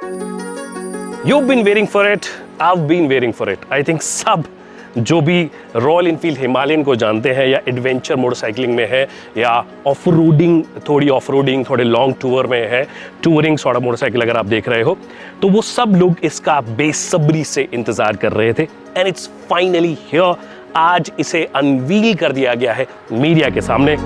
You've been waiting for it, I've been waiting for it. I think सब जो भी royal Enfield Himalayan को जानते हैं या एडवेंचर मोटरसाइकिलिंग में है या ऑफ रोडिंग, थोड़े लॉन्ग टूर में है, टूरिंग सॉर्ट ऑफ मोटरसाइकिल अगर आप देख रहे हो, तो वो सब लोग इसका बेसब्री से इंतजार कर रहे थे। And it's finally here. आज इसे अनवील कर दिया गया है मीडिया के सामने।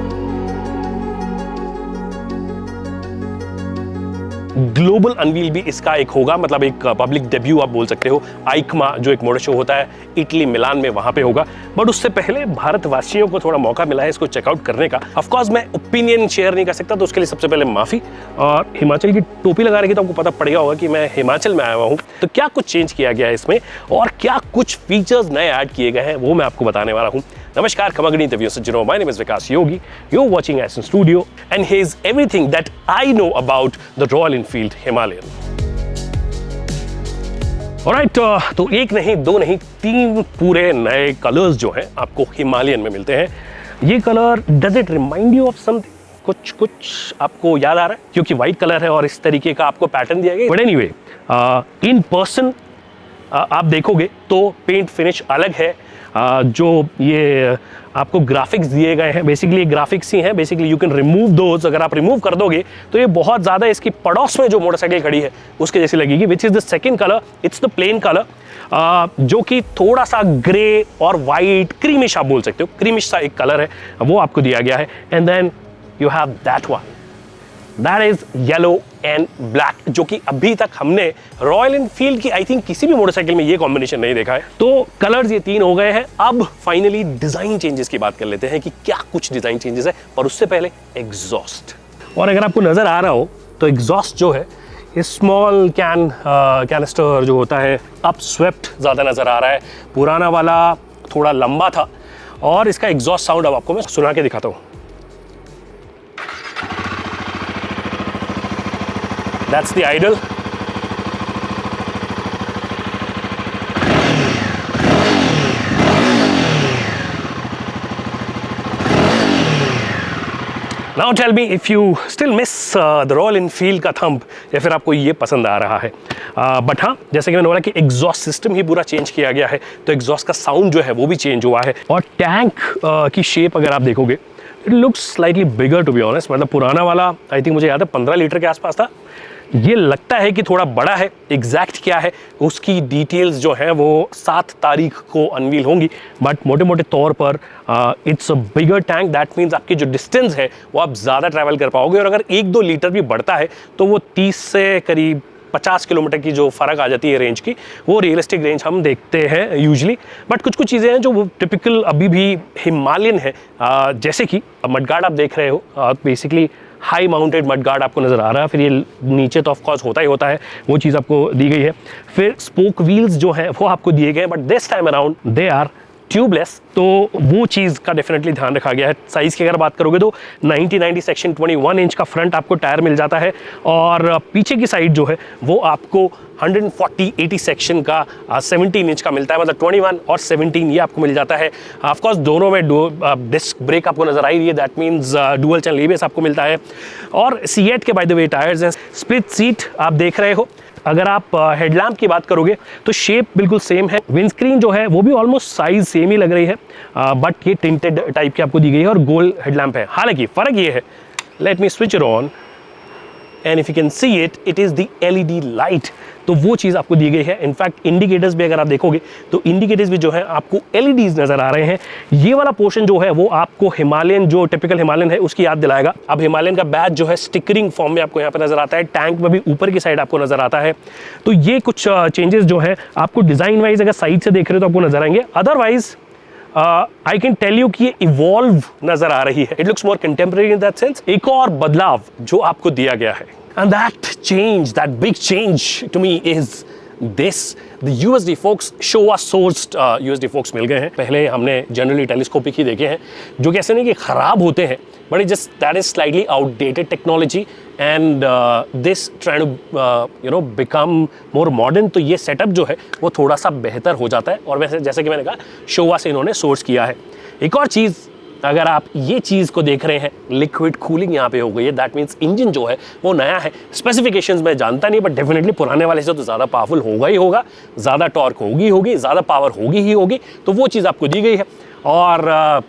ग्लोबल अनवील भी इसका एक होगा, मतलब एक पब्लिक डेब्यू आप बोल सकते हो। आइकमा जो एक मोटर शो होता है इटली मिलान में, वहां पे होगा। बट उससे पहले भारतवासियों को थोड़ा मौका मिला है इसको चेकआउट करने का। ऑफ कोर्स मैं ओपिनियन शेयर नहीं कर सकता, तो उसके लिए सबसे पहले माफी। और हिमाचल की टोपी लगा रखी तो आपको पता पड़ गया होगा कि मैं हिमाचल में आया हुआ हूँ। तो क्या कुछ चेंज किया गया है इसमें और क्या कुछ फीचर्स नए ऐड किए गए हैं वो मैं आपको बताने वाला हूँ। नमस्कार, खमगनी तवियों सज्जनों, my name is Vikas Yogi. You're watching Ascent Studio and here's everything that I know about the Royal Enfield Himalayan. Alright, तो एक नहीं, दो नहीं, तीन पूरे नए कलर्स जो हैं आपको हिमालयन में मिलते हैं। ये colour does it remind you of something? कुछ आपको याद आ रहा है? क्योंकि व्हाइट कलर है और इस तरीके का आपको पैटर्न दिया गया। बट एनीवे, इन पर्सन आप देखोगे तो पेंट फिनिश अलग है। जो ये आपको ग्राफिक्स दिए गए हैं, बेसिकली ये ग्राफिक्स ही हैं। Basically you can remove those. अगर आप रिमूव कर दोगे तो ये बहुत ज़्यादा इसकी पड़ोस में जो मोटरसाइकिल खड़ी है उसके जैसी लगेगी, which is the second colour. It's the plain colour, जो कि थोड़ा सा ग्रे और वाइट, क्रीमिश आप बोल सकते हो, क्रीमिश सा एक कलर है, वो आपको दिया गया है। And then you have that one, that is yellow and black, जो कि अभी तक हमने रॉयल एनफील्ड की आई थिंक किसी भी मोटरसाइकिल में ये कॉम्बिनेशन नहीं देखा है। तो कलर्स ये तीन हो गए हैं। अब फाइनली डिजाइन चेंजेस की बात कर लेते हैं कि क्या कुछ डिजाइन चेंजेस है। पर उससे पहले एग्जॉस्ट, और अगर आपको नजर आ रहा हो तो एग्जॉस्ट जो है स्मॉल कैनिस्टर जो होता है, अब स्वेप्ट ज्यादा नजर आ रहा है। पुराना वाला थोड़ा लंबा था। और इसका एग्जॉस्ट साउंड अब आपको मैं सुना के दिखाता हूँ। That's the idle. Now tell me if you still miss the Royal Enfield का थंब, या फिर आपको ये पसंद आ रहा है। बट हाँ, जैसे कि मैंने बोला कि एग्जॉस्ट सिस्टम ही पूरा चेंज किया गया है, तो एग्जॉस्ट का साउंड जो है वो भी चेंज हुआ है। और टैंक की शेप अगर आप देखोगे, it looks slightly bigger to be honest. मतलब पुराना वाला आई थिंक मुझे याद है 15 लीटर के आसपास था, ये लगता है कि थोड़ा बड़ा है। एग्जैक्ट क्या है उसकी डिटेल्स जो है वो 7 तारीख को अनवील होंगी। बट मोटे मोटे तौर पर it's a bigger tank. That means आपकी जो डिस्टेंस है वो आप ज़्यादा ट्रैवल कर पाओगे। और अगर 1-2 लीटर भी बढ़ता है तो वो 30 से करीब 50 किलोमीटर की जो फ़र्क आ जाती है रेंज की, वो रियलिस्टिक रेंज हम देखते हैं यूजुअली। बट कुछ चीज़ें हैं जो वो टिपिकल अभी भी हिमालयन है, जैसे कि मडगार्ड आप देख रहे हो। बेसिकली हाई माउंटेड मडगार्ड आपको नज़र आ रहा है। फिर ये नीचे तो ऑफकोर्स होता ही होता है, वो चीज़ आपको दी गई है। फिर स्पोक व्हील्स जो है वो आपको दिए गए हैं, but this time around they are tubeless, तो वो चीज़ का डेफिनेटली ध्यान रखा गया है। साइज़ की अगर बात करोगे तो 90-90 सेक्शन 21 इंच का फ्रंट आपको टायर मिल जाता है। और पीछे की साइड जो है वो आपको 140-80 सेक्शन का 17 इंच का मिलता है। मतलब 21 और 17 ये आपको मिल जाता है। ऑफकोर्स दोनों में डिस्क ब्रेक आपको नजर आ रही है, that means dual channel ABS आपको मिलता है। और सीएट के बाय द वे टायर्स हैं। स्प्लिट सीट आप देख रहे हो। अगर आप हेडलैम्प की बात करोगे तो शेप बिल्कुल सेम है। विंडस्क्रीन जो है वो भी ऑलमोस्ट साइज सेम ही लग रही है, बट ये टिंटेड टाइप की आपको दी गई है और गोल्ड हेडलैम्प है। हालांकि फ़र्क ये है, let me switch it on and if you can see it, it is the LED light. तो वो चीज़ आपको दी गई है। इनफैक्ट इंडिकेटर्स भी अगर आप देखोगे तो इंडिकेटर्स भी जो है आपको एलईडीज नज़र आ रहे हैं। ये वाला पोर्शन जो है वो आपको हिमालयन, जो टिपिकल हिमालयन है उसकी याद दिलाएगा। अब हिमालयन का बैज जो है स्टिकरिंग फॉर्म में आपको यहाँ पे नज़र आता है। टैंक में भी ऊपर की साइड आपको नज़र आता है। तो ये कुछ चेंजेस जो है आपको डिज़ाइन वाइज अगर साइड से देख रहे हो तो आपको नज़र आएंगे। Otherwise I can tell you कि ये इवॉल्व नज़र आ रही है। It looks more contemporary in that sense. एक और बदलाव जो आपको दिया गया है, and that change, that big change to me is this, the USD Fox Showa sourced USD Fox मिल गए हैं। पहले हमने जनरली टेलीस्कोपिक ही देखे हैं, जो कि ऐसे नहीं कि ख़राब होते हैं, but it just that is slightly outdated technology and this trying to become more modern। तो ये सेटअप जो है वो थोड़ा सा बेहतर हो जाता है। और वैसे जैसे कि मैंने कहा, शोवा से इन्होंने सोर्स किया है। एक और चीज़ अगर आप ये चीज़ को देख रहे हैं, लिक्विड कूलिंग यहाँ पे हो गई है, दैट मीन्स इंजन जो है वो नया है। स्पेसिफिकेशंस मैं जानता नहीं, बट डेफिनेटली पुराने वाले से तो ज़्यादा पावरफुल होगा ही होगा, ज़्यादा टॉर्क होगी, ज़्यादा पावर होगी ही होगी, तो वो चीज़ आपको दी गई है। और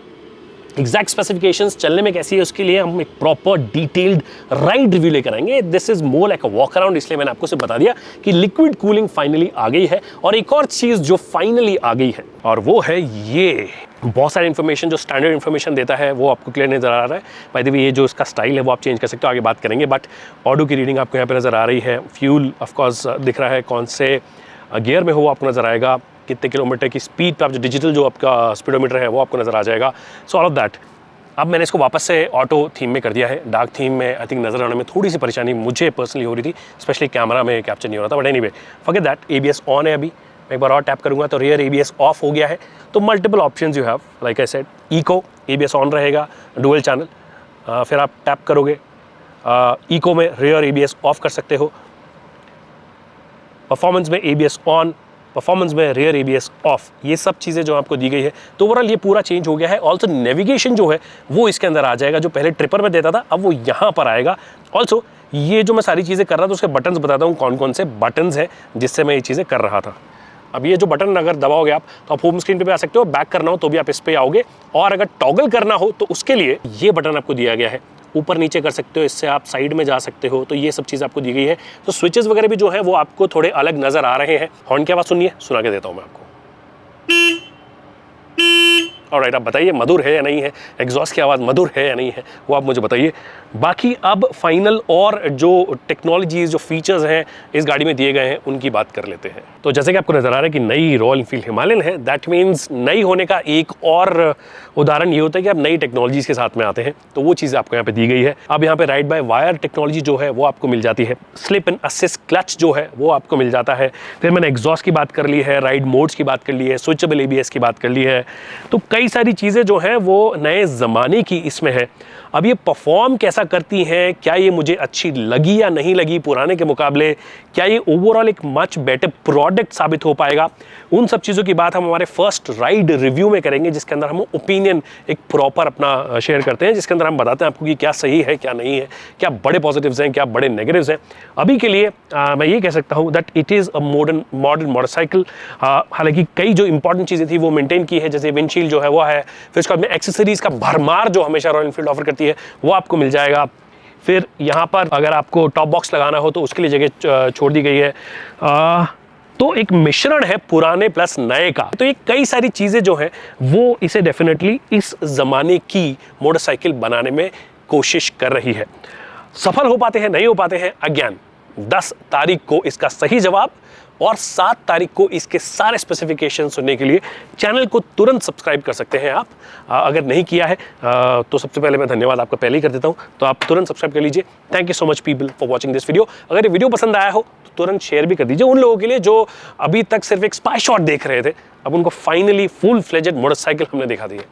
एग्जैक्ट स्पेसिफिकेशंस चलने में कैसी है उसके लिए हम एक प्रॉपर डिटेल्ड राइड रिव्यू लेकर आएंगे। This is more like a walk around, इसलिए मैंने आपको सिर्फ बता दिया कि लिक्विड कूलिंग फाइनली आ गई है। और एक और चीज़ जो फाइनली आ गई है और वो है ये, बहुत सारी इन्फॉर्मेशन जो स्टैंडर्ड इन्फॉर्मेशन देता है वो आपको क्लियर नजर आ रहा है। बाय द वे ये जो इसका स्टाइल है वो आप चेंज कर सकते हो, आगे बात करेंगे। बट ऑडियो की रीडिंग आपको यहाँ पे नज़र आ रही है, फ्यूल ऑफकोर्स दिख रहा है, कौन से गियर में हो वो आपको नज़र आएगा, कितने किलोमीटर की स्पीड पे आप जो डिजिटल जो आपका स्पीडोमीटर है वो आपको नज़र आ जाएगा। So all of that. अब मैंने इसको वापस से ऑटो थीम में कर दिया है। डार्क थीम में आई थिंक नज़र आने में थोड़ी सी परेशानी मुझे पर्सनली हो रही थी, स्पेशली कैमरा में कैप्चर नहीं हो रहा था। But anyway forget that, ABS on है अभी। मैं एक बार और टैप करूँगा तो रियर ABS ऑफ हो गया है। तो multiple options you have, like I said, eco ABS on रहेगा, डुअल चैनल। फिर आप टैप करोगे, इको में रियर ABS ऑफ कर सकते हो, परफॉर्मेंस में ABS ऑन, परफॉर्मेंस में रियर ABS ऑफ, ये सब चीज़ें जो आपको दी गई है। तो ओवरऑल ये पूरा चेंज हो गया है। ऑल्सो नेविगेशन जो है वो इसके अंदर आ जाएगा, जो पहले ट्रिपर में देता था अब वो यहाँ पर आएगा। ऑल्सो ये जो मैं सारी चीज़ें कर रहा था उसके बटन्स बताता हूँ कौन कौन से बटन्स हैं जिससे मैं ये चीज़ें कर रहा था। अब ये जो बटन अगर दबाओगे आप तो आप होम स्क्रीन पे भी आ सकते हो, बैक करना हो तो भी आप इस पर आओगे, और अगर टॉगल करना हो तो उसके लिए ये बटन आपको दिया गया है। ऊपर नीचे कर सकते हो, इससे आप साइड में जा सकते हो, तो ये सब चीज़ आपको दी गई है। तो स्विचेस वगैरह भी जो है वो आपको थोड़े अलग नज़र आ रहे हैं। हॉर्न की आवाज़ सुनिए, सुना के देता हूँ मैं आपको। ऑलराइट, आप बताइए मधुर है या नहीं है, एग्जॉस्ट की आवाज़ मधुर है या नहीं है, वो आप मुझे बताइए। बाकी अब फाइनल और जो टेक्नोलॉजीज, जो फीचर्स हैं इस गाड़ी में दिए गए हैं उनकी बात कर लेते हैं। तो जैसे कि आपको नज़र आ रहा है कि नई रॉयल एनफील्ड हिमालयन है, दैट मीन्स नई होने का एक और उदाहरण ये होता है कि आप नई टेक्नोलॉजीज के साथ में आते हैं, तो वो चीज़ आपको यहाँ पे दी गई है। अब यहाँ पे राइड बाय वायर टेक्नोलॉजी जो है वो आपको मिल जाती है, स्लिप एंड असिस्ट क्लच जो है वो आपको मिल जाता है। फिर मैंने एग्जॉस्ट की बात कर ली है, राइड मोड्स की बात कर ली है, स्विचेबल ABS की बात कर ली है। तो कई सारी चीज़ें जो हैं वो नए ज़माने की इसमें है। अब ये परफॉर्म कैसा करती हैं, क्या ये मुझे अच्छी लगी या नहीं लगी पुराने के मुकाबले, क्या ये ओवरऑल एक मच बेटर प्रोडक्ट साबित हो पाएगा, उन सब चीज़ों की बात हम हमारे फर्स्ट राइड रिव्यू में करेंगे, जिसके अंदर हम ओपिनियन एक प्रॉपर अपना शेयर करते हैं, जिसके अंदर हम बताते हैं आपको कि क्या सही है क्या नहीं है, क्या बड़े पॉजिटिव्स हैं क्या बड़े नेगेटिव्स हैं। अभी के लिए मैं ये कह सकता हूँ that it is a modern motorcycle. हालांकि कई जो इंपॉर्टेंट चीज़ें थी वो मेंटेन की है, जैसे विंडशील्ड जो है वो है, फिर उसके बाद में एक्सेसरीज का भरमार जो हमेशा रॉयल एनफील्ड ऑफर करती है वो आपको मिल जाएगा। फिर यहाँ पर अगर आपको टॉप बॉक्स लगाना हो तो उसके लिए जगह छोड़ दी गई है। तो एक मिश्रण है पुराने प्लस नए का। तो ये कई सारी चीज़ें जो हैं वो इसे डेफिनेटली इस ज़माने की मोटरसाइकिल बनाने में कोशिश कर रही है। सफल हो पाते हैं नहीं हो पाते हैं अज्ञान। 10 तारीख को इसका सही जवाब और 7 तारीख को इसके सारे स्पेसिफिकेशन सुनने के लिए चैनल को तुरंत सब्सक्राइब कर सकते हैं आप। अगर नहीं किया है तो सबसे पहले मैं धन्यवाद आपका पहले ही कर देता हूं, तो आप तुरंत सब्सक्राइब कर लीजिए। Thank you so much people for watching this video. अगर ये वीडियो पसंद आया हो तो तुरंत शेयर भी कर दीजिए उन लोगों के लिए जो अभी तक सिर्फ एक स्पाई शॉट देख रहे थे, अब उनको फाइनली फुल फ्लेजेड मोटरसाइकिल हमने दिखा दी है।